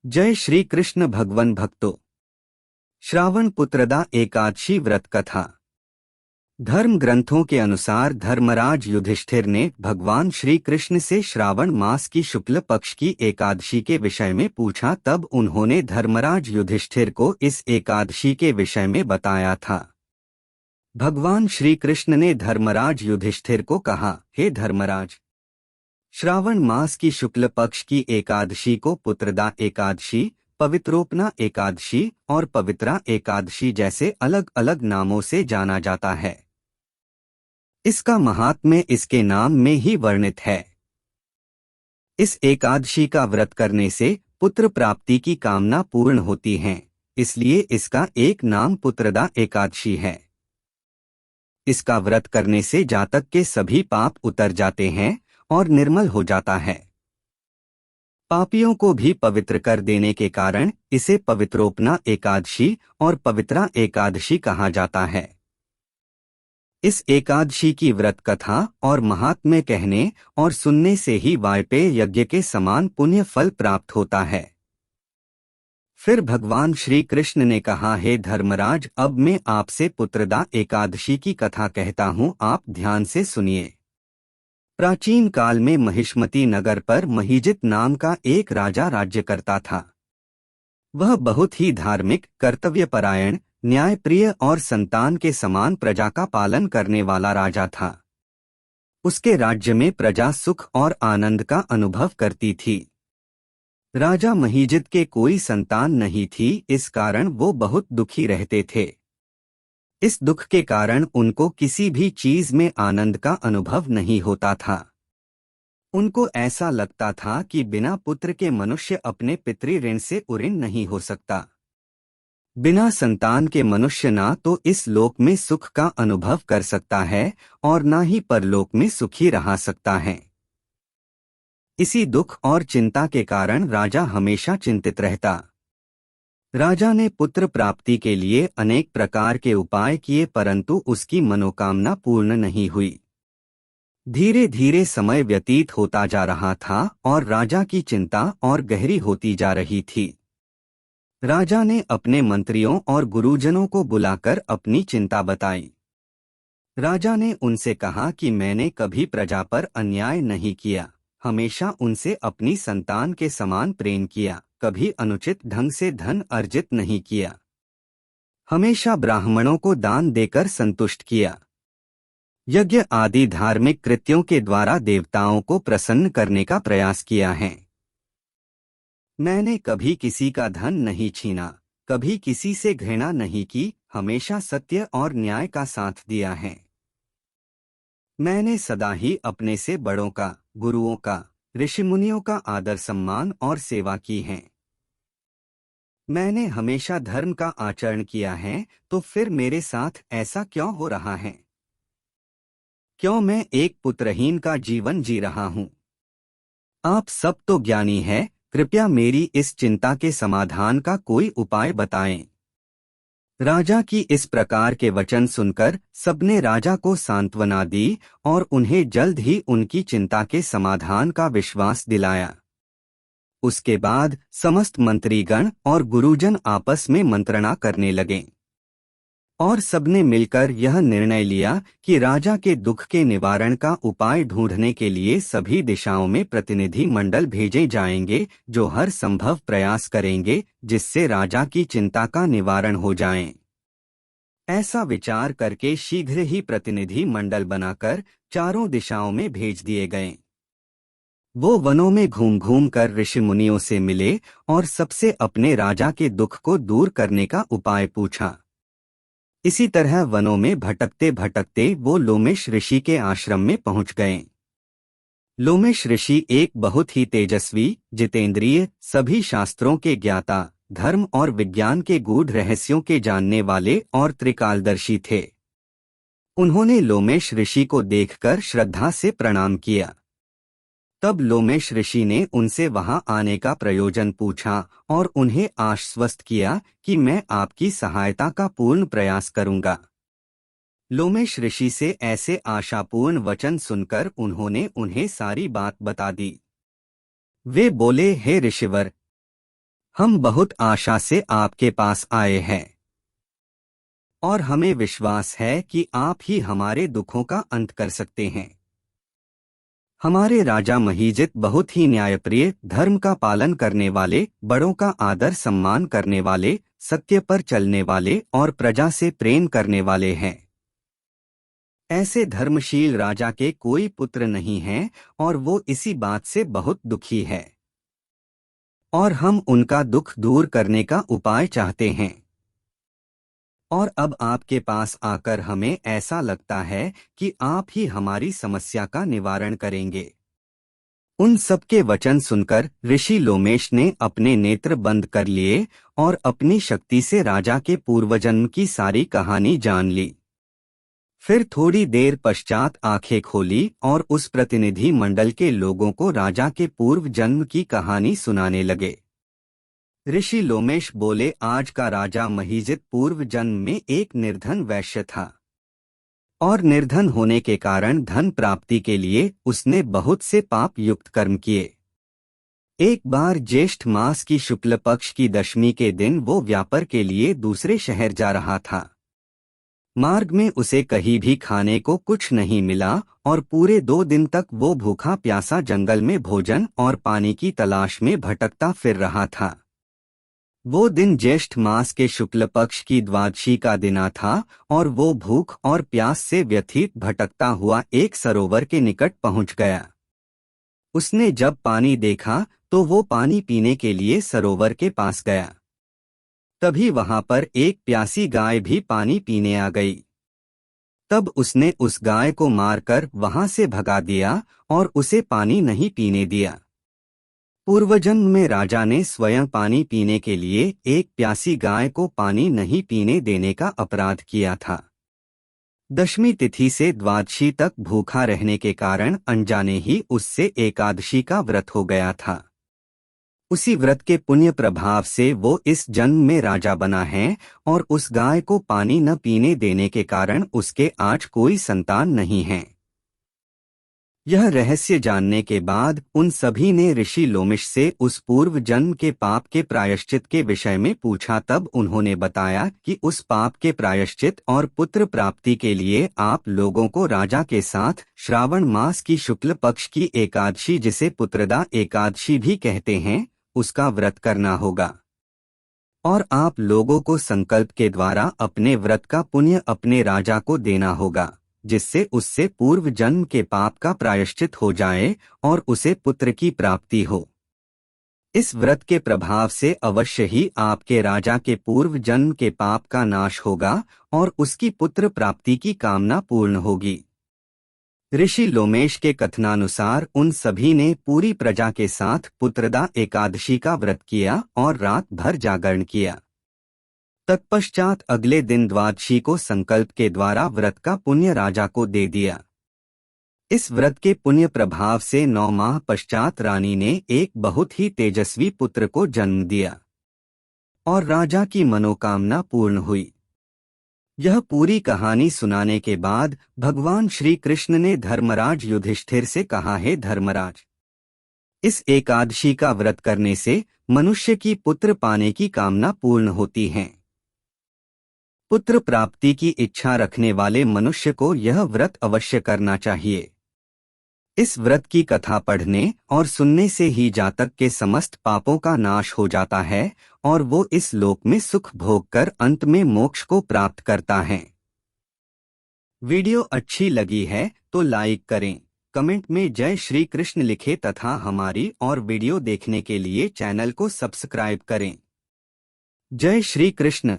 जय श्री कृष्ण भगवन भक्तों। श्रावण पुत्रदा एकादशी व्रत कथा। धर्म ग्रंथों के अनुसार धर्मराज युधिष्ठिर ने भगवान श्री कृष्ण से श्रावण मास की शुक्ल पक्ष की एकादशी के विषय में पूछा। तब उन्होंने धर्मराज युधिष्ठिर को इस एकादशी के विषय में बताया था। भगवान श्री कृष्ण ने धर्मराज युधिष्ठिर को कहा, हे धर्मराज, श्रावण मास की शुक्ल पक्ष की एकादशी को पुत्रदा एकादशी, पवित्रोपना एकादशी और पवित्रा एकादशी जैसे अलग अलग नामों से जाना जाता है। इसका महात्म्य इसके नाम में ही वर्णित है। इस एकादशी का व्रत करने से पुत्र प्राप्ति की कामना पूर्ण होती है, इसलिए इसका एक नाम पुत्रदा एकादशी है। इसका व्रत करने से जातक के सभी पाप उतर जाते हैं और निर्मल हो जाता है। पापियों को भी पवित्र कर देने के कारण इसे पवित्रोपना एकादशी और पवित्रा एकादशी कहा जाता है। इस एकादशी की व्रत कथा और महात्म्य कहने और सुनने से ही वाजपेय यज्ञ के समान पुण्य फल प्राप्त होता है। फिर भगवान श्री कृष्ण ने कहा, हे धर्मराज, अब मैं आपसे पुत्रदा एकादशी की कथा कहता हूँ, आप ध्यान से सुनिए। प्राचीन काल में महिष्मती नगर पर महीजित नाम का एक राजा राज्य करता था। वह बहुत ही धार्मिक, कर्तव्यपरायण, न्यायप्रिय और संतान के समान प्रजा का पालन करने वाला राजा था। उसके राज्य में प्रजा सुख और आनंद का अनुभव करती थी। राजा महीजित के कोई संतान नहीं थी, इस कारण वो बहुत दुखी रहते थे। इस दुख के कारण उनको किसी भी चीज में आनंद का अनुभव नहीं होता था। उनको ऐसा लगता था कि बिना पुत्र के मनुष्य अपने पितृ ऋण से उऋण नहीं हो सकता। बिना संतान के मनुष्य ना तो इस लोक में सुख का अनुभव कर सकता है और ना ही परलोक में सुखी रह सकता है। इसी दुख और चिंता के कारण राजा हमेशा चिंतित रहता। राजा ने पुत्र प्राप्ति के लिए अनेक प्रकार के उपाय किए, परंतु उसकी मनोकामना पूर्ण नहीं हुई। धीरे धीरे समय व्यतीत होता जा रहा था और राजा की चिंता और गहरी होती जा रही थी। राजा ने अपने मंत्रियों और गुरुजनों को बुलाकर अपनी चिंता बताई। राजा ने उनसे कहा कि मैंने कभी प्रजा पर अन्याय नहीं किया, हमेशा उनसे अपनी संतान के समान प्रेम किया, कभी अनुचित ढंग से धन अर्जित नहीं किया, हमेशा ब्राह्मणों को दान देकर संतुष्ट किया, यज्ञ आदि धार्मिक कृत्यों के द्वारा देवताओं को प्रसन्न करने का प्रयास किया है। मैंने कभी किसी का धन नहीं छीना, कभी किसी से घृणा नहीं की, हमेशा सत्य और न्याय का साथ दिया है। मैंने सदा ही अपने से बड़ों का, गुरुओं का, ऋषिमुनियों का आदर सम्मान और सेवा की है। मैंने हमेशा धर्म का आचरण किया है, तो फिर मेरे साथ ऐसा क्यों हो रहा है? क्यों मैं एक पुत्रहीन का जीवन जी रहा हूँ? आप सब तो ज्ञानी हैं, कृपया मेरी इस चिंता के समाधान का कोई उपाय बताएं। राजा की इस प्रकार के वचन सुनकर सबने राजा को सांत्वना दी और उन्हें जल्द ही उनकी चिंता के समाधान का विश्वास दिलाया। उसके बाद समस्त मंत्रीगण और गुरुजन आपस में मंत्रणा करने लगे और सबने मिलकर यह निर्णय लिया कि राजा के दुख के निवारण का उपाय ढूंढने के लिए सभी दिशाओं में प्रतिनिधि मंडल भेजे जाएंगे, जो हर संभव प्रयास करेंगे जिससे राजा की चिंता का निवारण हो जाए। ऐसा विचार करके शीघ्र ही प्रतिनिधि मंडल बनाकर चारों दिशाओं में भेज दिए गए। वो वनों में घूम घूम कर ऋषि मुनियों से मिले और सबसे अपने राजा के दुख को दूर करने का उपाय पूछा। इसी तरह वनों में भटकते भटकते वो लोमेश ऋषि के आश्रम में पहुंच गए। लोमेश ऋषि एक बहुत ही तेजस्वी, जितेंद्रिय, सभी शास्त्रों के ज्ञाता, धर्म और विज्ञान के गूढ़ रहस्यों के जानने वाले और त्रिकालदर्शी थे। उन्होंने लोमेश ऋषि को देखकर श्रद्धा से प्रणाम किया। तब लोमेश ऋषि ने उनसे वहां आने का प्रयोजन पूछा और उन्हें आश्वस्त किया कि मैं आपकी सहायता का पूर्ण प्रयास करूंगा। लोमेश ऋषि से ऐसे आशापूर्ण वचन सुनकर उन्होंने उन्हें सारी बात बता दी। वे बोले, हे ऋषिवर, हम बहुत आशा से आपके पास आए हैं और हमें विश्वास है कि आप ही हमारे दुखों का अंत कर सकते हैं। हमारे राजा महीजित बहुत ही न्यायप्रिय, धर्म का पालन करने वाले, बड़ों का आदर सम्मान करने वाले, सत्य पर चलने वाले और प्रजा से प्रेम करने वाले हैं। ऐसे धर्मशील राजा के कोई पुत्र नहीं है और वो इसी बात से बहुत दुखी है और हम उनका दुख दूर करने का उपाय चाहते हैं। और अब आपके पास आकर हमें ऐसा लगता है कि आप ही हमारी समस्या का निवारण करेंगे। उन सबके वचन सुनकर ऋषि लोमेश ने अपने नेत्र बंद कर लिए और अपनी शक्ति से राजा के पूर्वजन्म की सारी कहानी जान ली। फिर थोड़ी देर पश्चात आंखें खोली और उस प्रतिनिधि मंडल के लोगों को राजा के पूर्व जन्म की कहानी सुनाने लगे। ऋषि लोमेश बोले, आज का राजा महीजित पूर्व जन्म में एक निर्धन वैश्य था और निर्धन होने के कारण धन प्राप्ति के लिए उसने बहुत से पाप युक्त कर्म किए। एक बार ज्येष्ठ मास की शुक्ल पक्ष की दशमी के दिन वो व्यापार के लिए दूसरे शहर जा रहा था। मार्ग में उसे कहीं भी खाने को कुछ नहीं मिला और पूरे 2 दिन तक वो भूखा प्यासा जंगल में भोजन और पानी की तलाश में भटकता फिर रहा था। वो दिन ज्येष्ठ मास के शुक्ल पक्ष की द्वादशी का दिना था और वो भूख और प्यास से व्यथित भटकता हुआ एक सरोवर के निकट पहुंच गया। उसने जब पानी देखा तो वो पानी पीने के लिए सरोवर के पास गया। तभी वहां पर एक प्यासी गाय भी पानी पीने आ गई। तब उसने उस गाय को मारकर वहां से भगा दिया और उसे पानी नहीं पीने दिया। पूर्वजन्म में राजा ने स्वयं पानी पीने के लिए एक प्यासी गाय को पानी नहीं पीने देने का अपराध किया था। दशमी तिथि से द्वादशी तक भूखा रहने के कारण अनजाने ही उससे एकादशी का व्रत हो गया था। उसी व्रत के पुण्य प्रभाव से वो इस जन्म में राजा बना है और उस गाय को पानी न पीने देने के कारण उसके आज कोई संतान नहीं है। यह रहस्य जानने के बाद उन सभी ने ऋषि लोमिश से उस पूर्व जन्म के पाप के प्रायश्चित के विषय में पूछा। तब उन्होंने बताया कि उस पाप के प्रायश्चित और पुत्र प्राप्ति के लिए आप लोगों को राजा के साथ श्रावण मास की शुक्ल पक्ष की एकादशी, जिसे पुत्रदा एकादशी भी कहते हैं, उसका व्रत करना होगा और आप लोगों को संकल्प के द्वारा अपने व्रत का पुण्य अपने राजा को देना होगा, जिससे उससे पूर्व जन्म के पाप का प्रायश्चित हो जाए और उसे पुत्र की प्राप्ति हो। इस व्रत के प्रभाव से अवश्य ही आपके राजा के पूर्व जन्म के पाप का नाश होगा और उसकी पुत्र प्राप्ति की कामना पूर्ण होगी। ऋषि लोमेश के कथनानुसार उन सभी ने पूरी प्रजा के साथ पुत्रदा एकादशी का व्रत किया और रात भर जागरण किया। तत्पश्चात अगले दिन द्वादशी को संकल्प के द्वारा व्रत का पुण्य राजा को दे दिया। इस व्रत के पुण्य प्रभाव से 9 माह पश्चात रानी ने एक बहुत ही तेजस्वी पुत्र को जन्म दिया और राजा की मनोकामना पूर्ण हुई। यह पूरी कहानी सुनाने के बाद भगवान श्री कृष्ण ने धर्मराज युधिष्ठिर से कहा, हे धर्मराज, इस एकादशी का व्रत करने से मनुष्य की पुत्र पाने की कामना पूर्ण होती है। पुत्र प्राप्ति की इच्छा रखने वाले मनुष्य को यह व्रत अवश्य करना चाहिए। इस व्रत की कथा पढ़ने और सुनने से ही जातक के समस्त पापों का नाश हो जाता है और वो इस लोक में सुख भोग कर अंत में मोक्ष को प्राप्त करता है। वीडियो अच्छी लगी है तो लाइक करें, कमेंट में जय श्री कृष्ण लिखें तथा हमारी और वीडियो देखने के लिए चैनल को सब्सक्राइब करें। जय श्री कृष्ण।